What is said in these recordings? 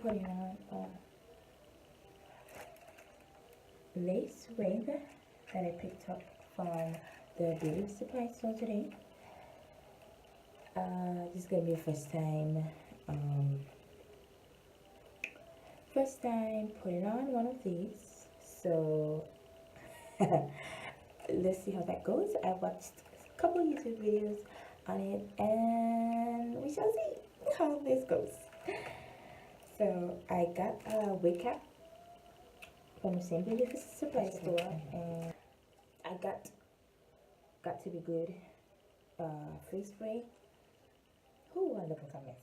putting on a lace wig that I picked up from the beauty supply store today. This is gonna be the first time putting on one of these, so let's see how that goes. I watched a couple of YouTube videos on it and we shall see how this goes. So I got a wig cap from the same beauty supply store, and I got to be good face spray. Ooh, I'm looking a mess.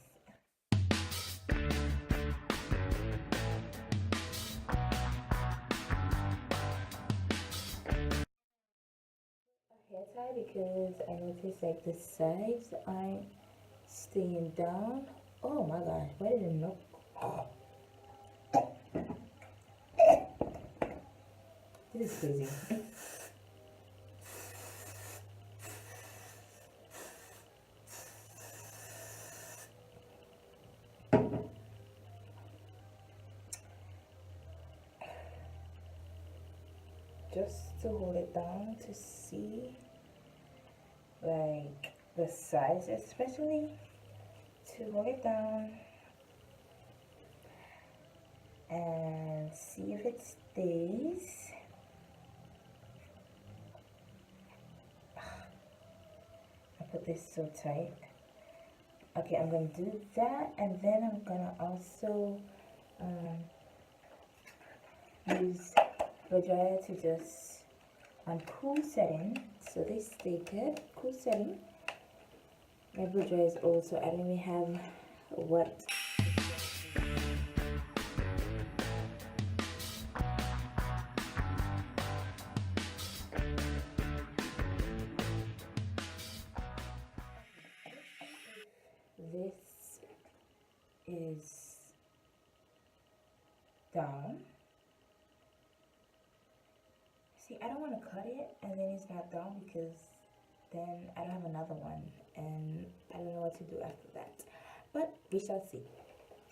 Hair tie because I noticed like the sides aren't staying down. Oh my god, why did it know? This is crazy. Just to hold it down to see like the size, especially to hold it down and see if it stays. I put this so tight. Okay, I'm gonna do that, and then I'm gonna also use the dryer to just on cool setting, so they stay good. Cool setting. My blow dryer is also, I don't even have what. This is down. See, I don't want to cut it and then it's not down because then I don't have another one and I don't know what to do after that. But we shall see.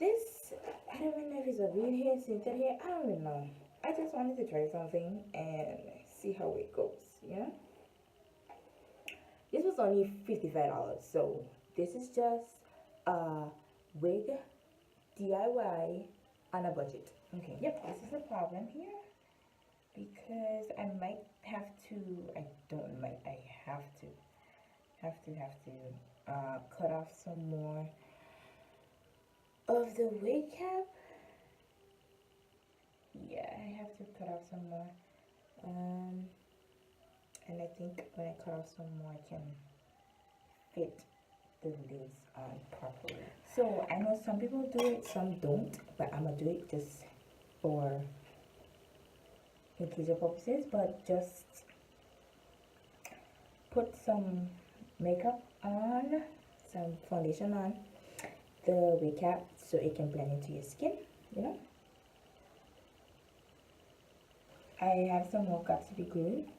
This, I don't even know if it's a real hair, tinted hair, I don't even know. I just wanted to try something and see how it goes, you know? This was only $55, so this is just a wig DIY on a budget. Okay, yep, this is the problem here. Because I might have to, I have to cut off some more of the wig cap. Yeah, I have to cut off some more. And I think when I cut off some more, I can fit the lids on properly. So I know some people do it, some don't, but I'm gonna do it just for inclusive purposes, but just put some makeup on, some foundation on the wig cap so it can blend into your skin, you know. I have some more got to be glued.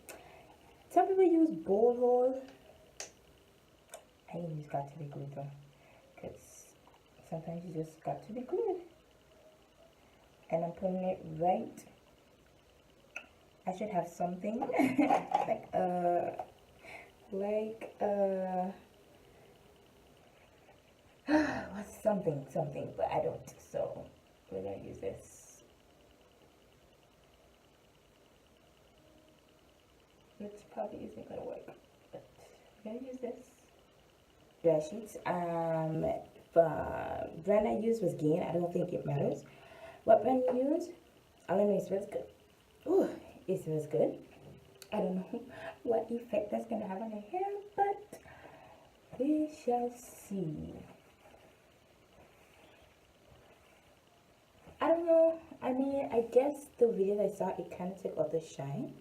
Some people use bowl hole. I use got to be glued though, because sometimes you just got to be glued. And I'm putting it right. I should have something what's something, but I don't. So we're gonna use this. Which probably isn't gonna work, but we're gonna use this. Dry sheets. The brand I used was Gain. I don't think it matters what brand you use. All I know it smells good. Ooh, it smells good. I don't know what effect that's gonna have on the hair, but we shall see. I don't know. I mean, I guess the video I saw, it kind of took out the shine,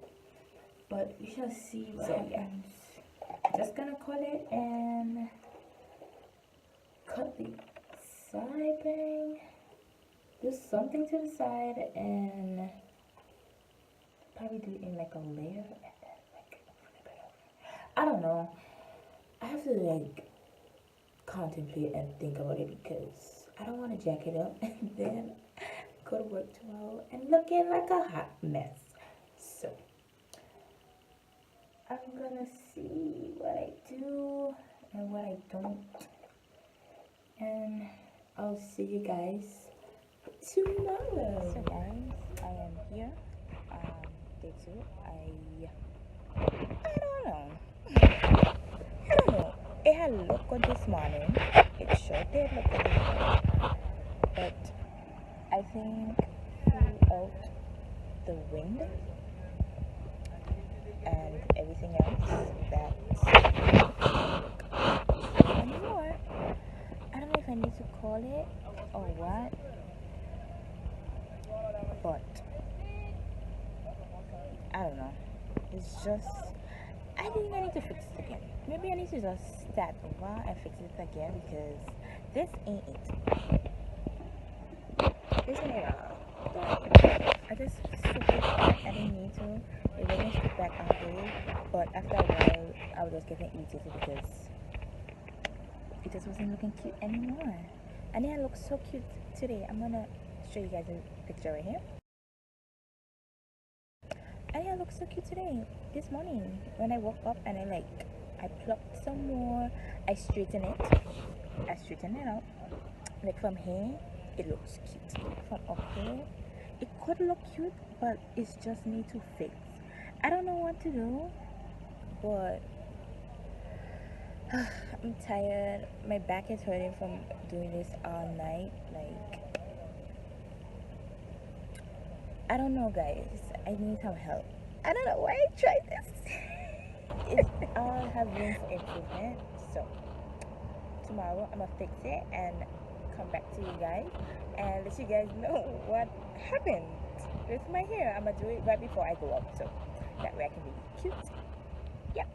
but we shall see what happens. Just gonna cut it and cut the side bang. Do something to the side and probably do it in like a layer and then like I don't know. I have to like contemplate and think about it because I don't want to jack it up and then go to work tomorrow and looking like a hot mess. So I'm gonna see what I do and what I don't, and I'll see you guys tomorrow. So guys, I am here. Day 2. I don't know. I don't know. It had looked good this morning. It sure did look good this morning. But I think throughout the wind and everything else that anymore. I don't know if I need to call it or what, but I don't know. It's just, I think I need to fix it again. Maybe I need to just start over and fix it again because this ain't it. This ain't it at all. I just stripped it back. I didn't need to. It wasn't stripped back after, but after a while, I was just getting irritated because it just wasn't looking cute anymore. And it looks so cute today. I'm gonna show you guys a picture right here. And it looks so cute today. This morning when I woke up and I plucked some more. I straightened it. I straightened it out. Like from here, it looks cute. From up here, it could look cute, but it's just need to fix. I don't know what to do, but I'm tired. My back is hurting from doing this all night. Like, I don't know, guys. I need some help. I don't know why I tried this. It all have room for improvement. So tomorrow I'm gonna fix it and come back to you guys and let you guys know what happened with my hair. I'm gonna do it right before I go out, so that way I can be cute. Yeah.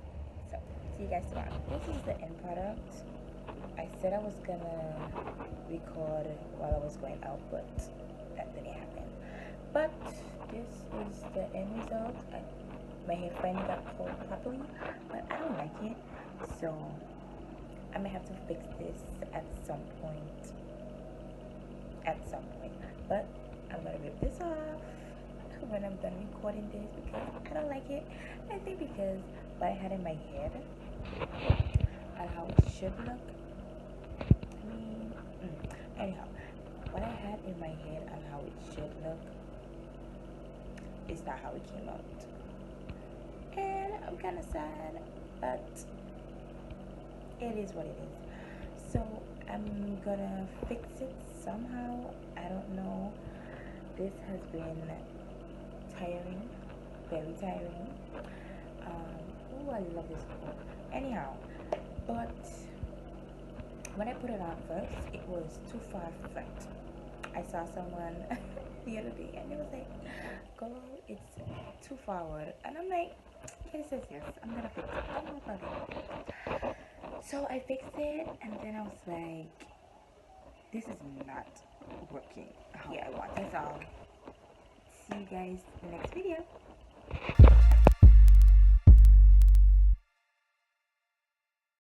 So see you guys tomorrow. This is the end product. I said I was gonna record while I was going out, but that didn't happen. But this is the end result. My hair finally got pulled properly, but I don't like it, so I may have to fix this at some point. But I'm gonna rip this off when I'm done recording this because I don't like it. I think because what I had in my head and how it should look. I mean, anyhow, what I had in my head and how it should look is not how it came out. And I'm kind of sad, but it is what it is. So I'm gonna fix it somehow. I don't know. This has been tiring, very tiring. Oh, I love this quote. Anyhow, but when I put it on first, it was too far front. I saw someone the other day and it was like, girl, it's too forward. And I'm like, yes, I'm gonna fix it. Don't worry about it. So I fixed it and then I was like, this is not working how I want it. So see you guys in the next video.